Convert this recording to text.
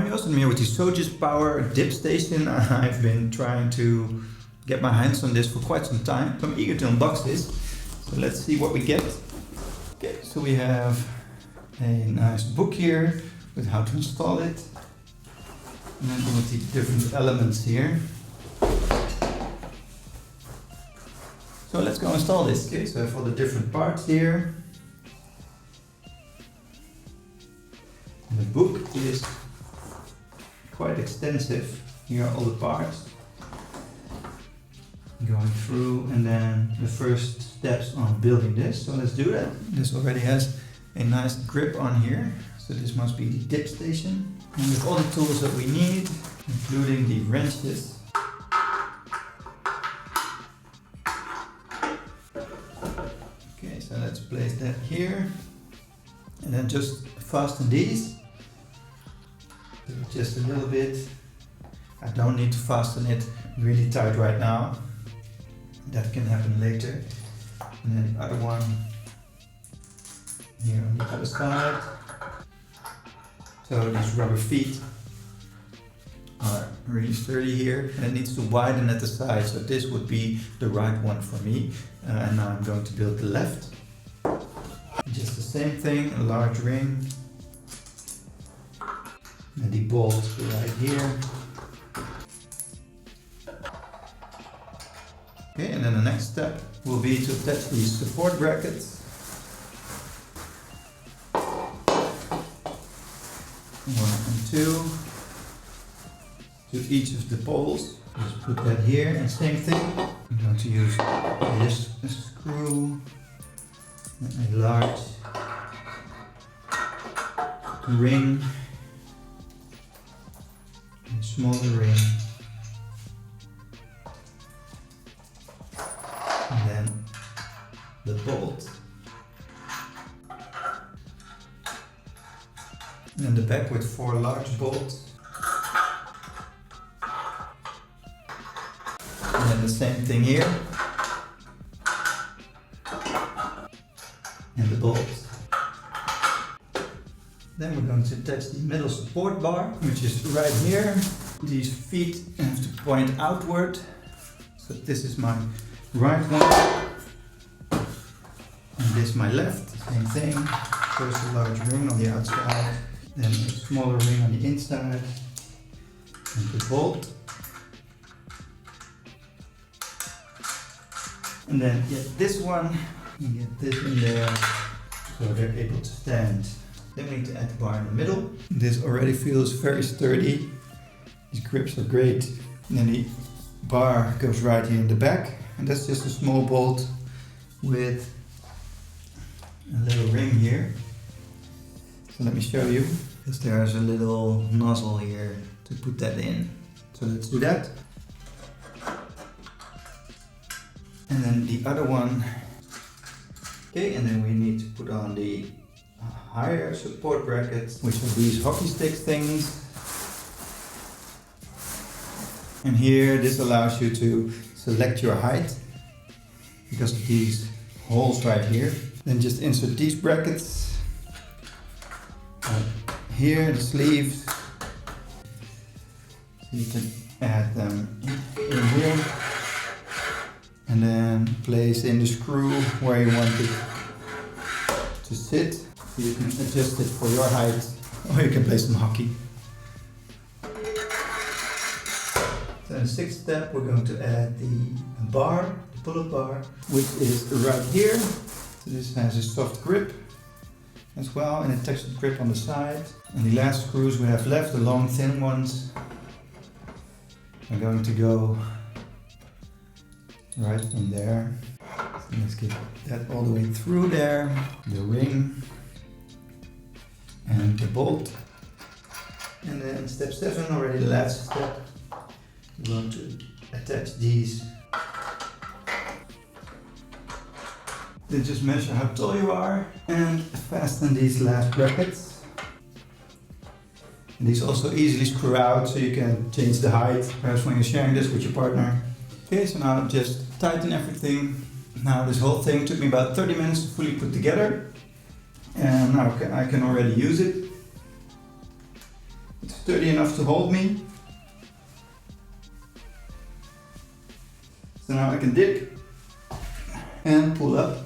I'm Jos and I'm here with the SogesPower dip station. I've been trying to get my hands on this for quite some time. So I'm eager to unbox this. So let's see what we get. Okay, so we have a nice book here with how to install it. And then all of the different elements here. So let's go install this. Okay, so I have all the different parts here. And the book is quite extensive. Here are all the parts. Going through and then the first steps on building this. So let's do that. This already has a nice grip on here. So this must be the dip station. And with all the tools that we need, including the wrenches. Okay, so let's place that here. And then just fasten these. Just a little bit. I don't need to fasten it really tight right now. That can happen later. And then the other one here on the other side. So these rubber feet are really sturdy here, and it needs to widen at the side, so this would be the right one for me. And now I'm going to build the left. Just the same thing, a large ring. And the bolt right here. Okay, and then the next step will be to attach these support brackets. One and two to each of the poles. Just put that here, and same thing. I'm going to use this screw and a large ring, a smaller ring, and then the bolt. And the back with 4 large bolts. And then the same thing here. And the bolts. Then we're going to attach the middle support bar, which is right here. These feet have to point outward. So this is my right one. And this my left. Same thing. First a large ring on the outside. Then a smaller ring on the inside, and the bolt. And then get this one, and get this in there, so they're able to stand. Then we need to add the bar in the middle. This already feels very sturdy. These grips are great. And then the bar goes right here in the back, and that's just a small bolt with a little ring here. So let me show you, because there's a little nozzle here to put that in. So let's do that. And then the other one. Okay, and then we need to put on the higher support brackets, which are these hockey stick things. And here, this allows you to select your height because of these holes right here. Then just insert these brackets. Here, the sleeves, so you can add them in here, and then place in the screw where you want it to sit. So you can adjust it for your height, or you can play some hockey. So in the sixth step, we're going to add the bar, the pull-up bar, which is right here. So this has a soft grip as well, and a textured grip on the side. And the last screws we have left, the long thin ones, are going to go right in there. So let's get that all the way through there. The ring and the bolt. And then step 7, already the last step, we're going to attach these. Then just measure how tall you are and fasten these last brackets. And these also easily screw out, so you can change the height, perhaps when you're sharing this with your partner. Okay, so now just tighten everything. Now this whole thing took me about 30 minutes to fully put together. And now I can already use it. It's sturdy enough to hold me. So now I can dig and pull up.